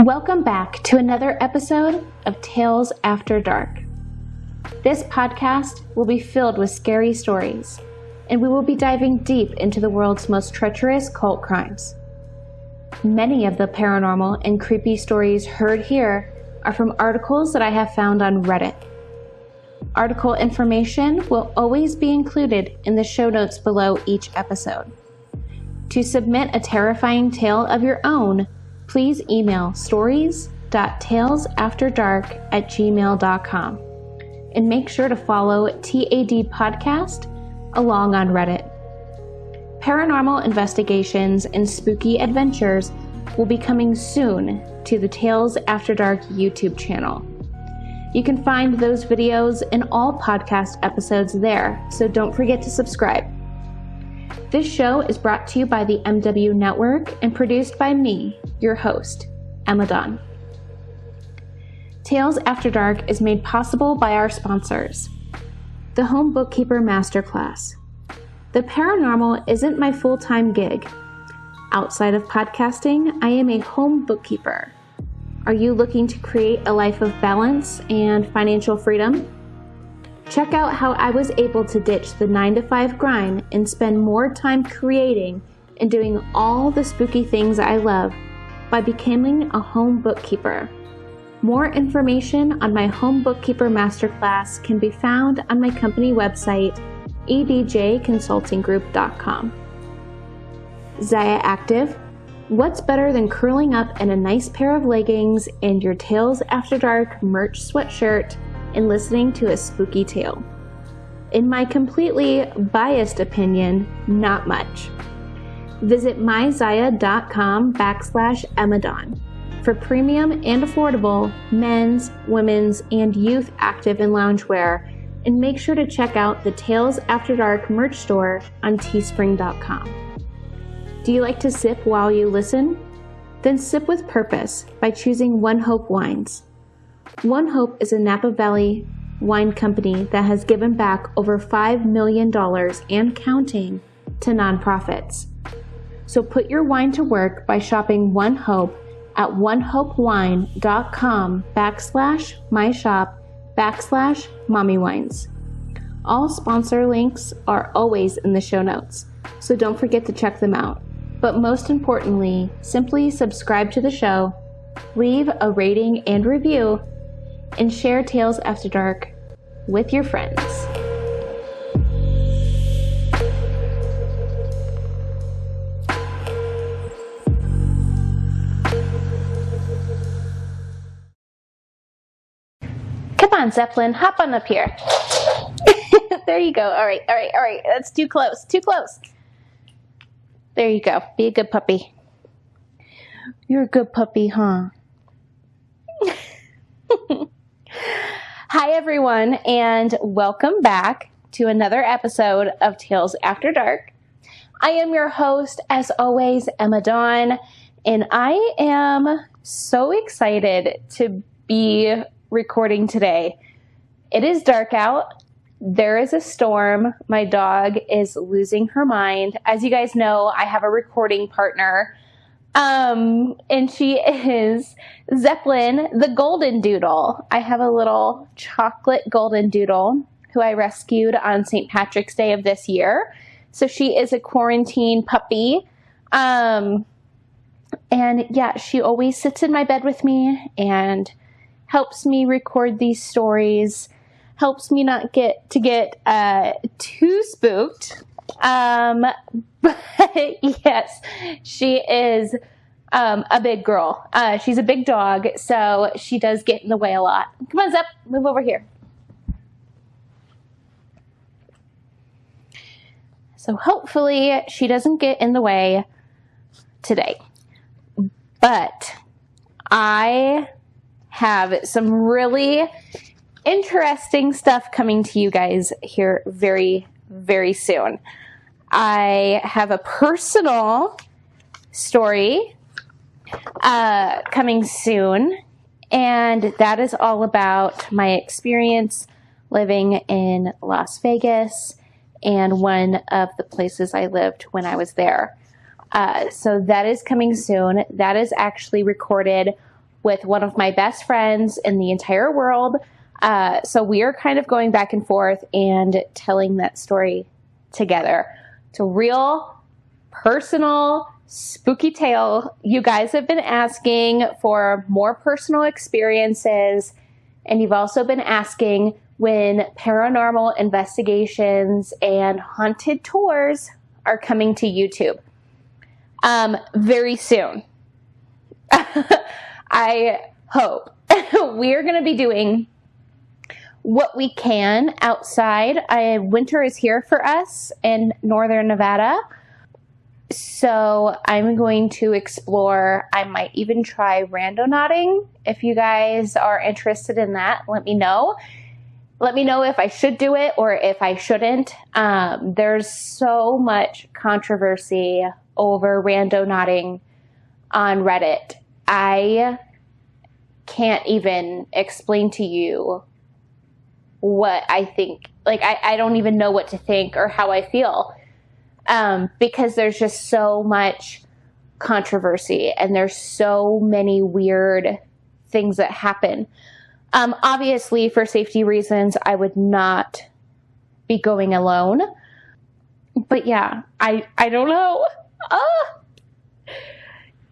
Welcome back to another episode of Tales After Dark. This podcast will be filled with scary stories, and we will be diving deep into the world's most treacherous cult crimes. Many of the paranormal and creepy stories heard here are from articles that I have found on Reddit. Article information will always be included in the show notes below each episode. To submit a terrifying tale of your own, please email stories.talesafterdark@gmail.com and make sure to follow TAD Podcast along on Reddit. Paranormal investigations and spooky adventures will be coming soon to the Tales After Dark YouTube channel. You can find those videos and all podcast episodes there, so don't forget to subscribe. This show is brought to you by the MW Network and produced by me, your host, Emma Dawn. Tales After Dark is made possible by our sponsors. The Home Bookkeeper Masterclass. The paranormal isn't my full-time gig. Outside of podcasting, I am a home bookkeeper. Are you looking to create a life of balance and financial freedom? Check out how I was able to ditch the 9-to-5 grind and spend more time creating and doing all the spooky things I love by becoming a home bookkeeper. More information on my Home Bookkeeper Masterclass can be found on my company website, edjconsultinggroup.com. Zaya Active. What's better than curling up in a nice pair of leggings and your Tales After Dark merch sweatshirt and listening to a spooky tale? In my completely biased opinion, not much. Visit myzaya.com/EmmaDawn for premium and affordable men's, women's, and youth active and loungewear, and make sure to check out the Tales After Dark merch store on teespring.com. Do you like to sip while you listen? Then sip with purpose by choosing One Hope Wines. One Hope is a Napa Valley wine company that has given back over $5 million and counting to nonprofits. So put your wine to work by shopping One Hope at onehopewine.com/myshop/mommywines. All sponsor links are always in the show notes, so don't forget to check them out. But most importantly, simply subscribe to the show, leave a rating and review, and share Tales After Dark with your friends. Come on, Zeppelin, hop on up here. There you go. All right. That's too close. There you go. Be a good puppy. You're a good puppy, huh? Hi, everyone, and welcome back to another episode of Tales After Dark. I am your host, as always, Emma Dawn, and I am so excited to be recording today. It is dark out. There is a storm. My dog is losing her mind. As you guys know, I have a recording partner, and she is Zeppelin, the golden doodle. I have a little chocolate golden doodle who I rescued on St. Patrick's Day of this year. So she is a quarantine puppy. And yeah, she always sits in my bed with me and helps me record these stories, helps me not get too spooked. But yes, she is a big girl. She's a big dog, so she does get in the way a lot. Come on, Zep, move over here. So hopefully she doesn't get in the way today. But I have some really interesting stuff coming to you guys here very, very soon. I have a personal story coming soon, and that is all about my experience living in Las Vegas and one of the places I lived when I was there. So that is coming soon. That is actually recorded with one of my best friends in the entire world. So we are kind of going back and forth and telling that story together. It's a real, personal, spooky tale. You guys have been asking for more personal experiences, and you've also been asking when paranormal investigations and haunted tours are coming to YouTube. Very soon. I hope. We are going to be doing what we can outside. Winter is here for us in northern Nevada. So I'm going to explore. I might even try randonauting. If you guys are interested in that, let me know. Let me know if I should do it or if I shouldn't. There's so much controversy over randonauting on Reddit. I can't even explain to you what I think. Like, I don't even know what to think or how I feel. Because there's just so much controversy and there's so many weird things that happen. Obviously, for safety reasons, I would not be going alone. But yeah, I don't know.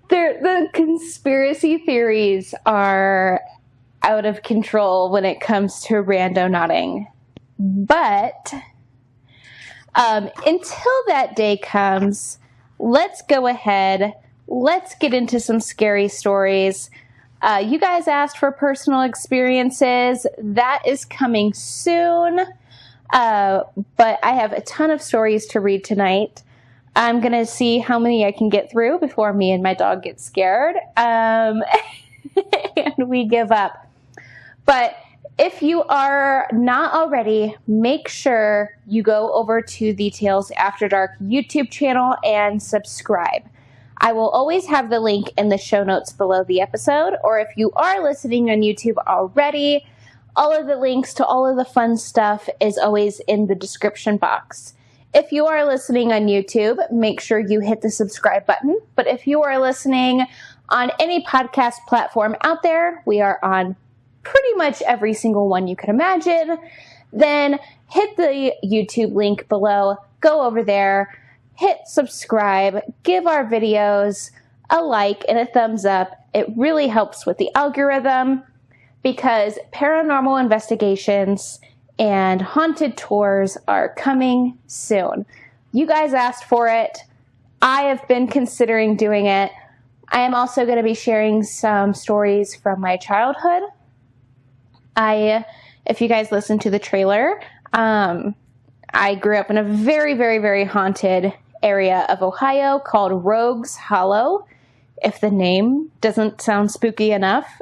The conspiracy theories are out of control when it comes to randonauting. But until that day comes, let's go ahead. Let's get into some scary stories. You guys asked for personal experiences. That is coming soon. But I have a ton of stories to read tonight. I'm going to see how many I can get through before me and my dog get scared. And we give up. But if you are not already, make sure you go over to the Tales After Dark YouTube channel and subscribe. I will always have the link in the show notes below the episode, or if you are listening on YouTube already, all of the links to all of the fun stuff is always in the description box. If you are listening on YouTube, make sure you hit the subscribe button. But if you are listening on any podcast platform out there, we are on pretty much every single one you can imagine, then hit the YouTube link below, go over there, hit subscribe, give our videos a like and a thumbs up. It really helps with the algorithm because paranormal investigations and haunted tours are coming soon. You guys asked for it. I have been considering doing it. I am also going to be sharing some stories from my childhood. If you guys listen to the trailer, I grew up in a very, very, very haunted area of Ohio called Rogues Hollow. If the name doesn't sound spooky enough,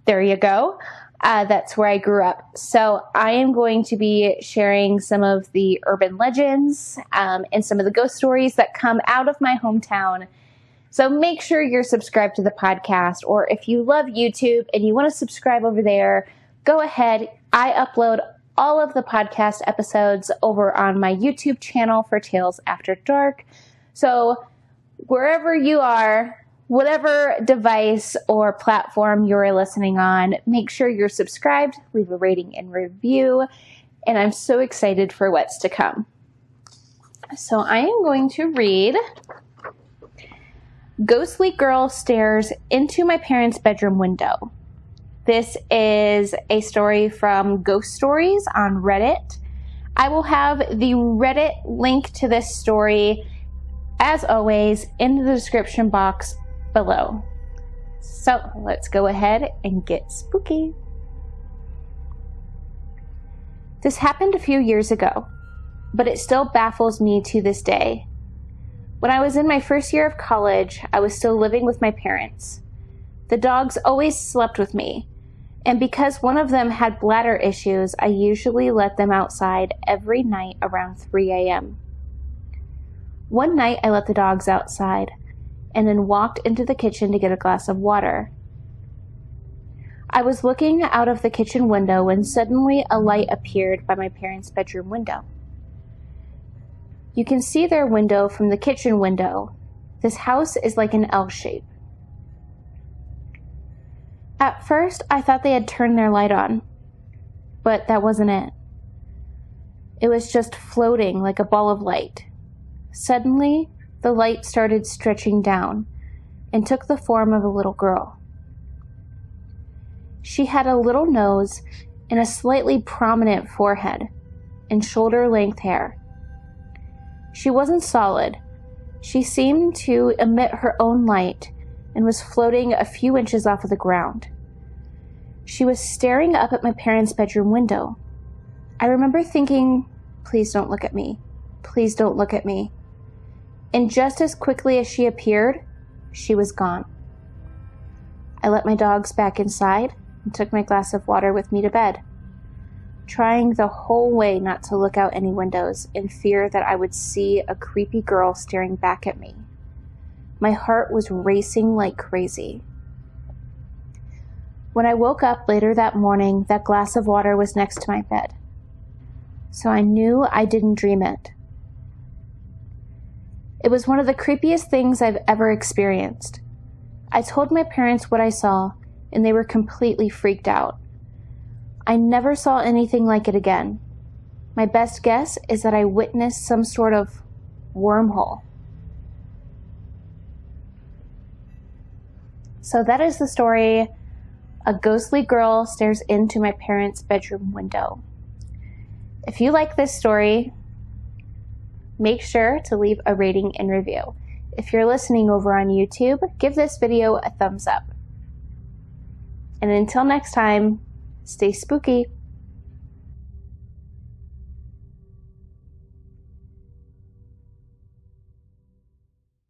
there you go. That's where I grew up. So I am going to be sharing some of the urban legends and some of the ghost stories that come out of my hometown. So make sure you're subscribed to the podcast, or if you love YouTube and you want to subscribe over there, go ahead. I upload all of the podcast episodes over on my YouTube channel for Tales After Dark. So wherever you are, whatever device or platform you're listening on, make sure you're subscribed, leave a rating and review, and I'm so excited for what's to come. So I am going to read Ghostly Girl Stares into My Parents' Bedroom Window. This is a story from Ghost Stories on Reddit. I will have the Reddit link to this story, as always, in the description box below. So let's go ahead and get spooky. This happened a few years ago, but it still baffles me to this day. When I was in my first year of college, I was still living with my parents. The dogs always slept with me, and because one of them had bladder issues, I usually let them outside every night around 3 a.m. One night, I let the dogs outside, and then walked into the kitchen to get a glass of water. I was looking out of the kitchen window when suddenly a light appeared by my parents' bedroom window. You can see their window from the kitchen window. This house is like an L shape. At first, I thought they had turned their light on, but that wasn't it. It was just floating like a ball of light. Suddenly, the light started stretching down and took the form of a little girl. She had a little nose and a slightly prominent forehead and shoulder-length hair. She wasn't solid. She seemed to emit her own light and was floating a few inches off of the ground. She was staring up at my parents' bedroom window. I remember thinking, please don't look at me. Please don't look at me. And just as quickly as she appeared, she was gone. I let my dogs back inside and took my glass of water with me to bed, trying the whole way not to look out any windows in fear that I would see a creepy girl staring back at me. My heart was racing like crazy. When I woke up later that morning, that glass of water was next to my bed. So I knew I didn't dream it. It was one of the creepiest things I've ever experienced. I told my parents what I saw, and they were completely freaked out. I never saw anything like it again. My best guess is that I witnessed some sort of wormhole. So that is the story. A ghostly girl stares into my parents' bedroom window. If you like this story, make sure to leave a rating and review. If you're listening over on YouTube, give this video a thumbs up. And until next time, stay spooky.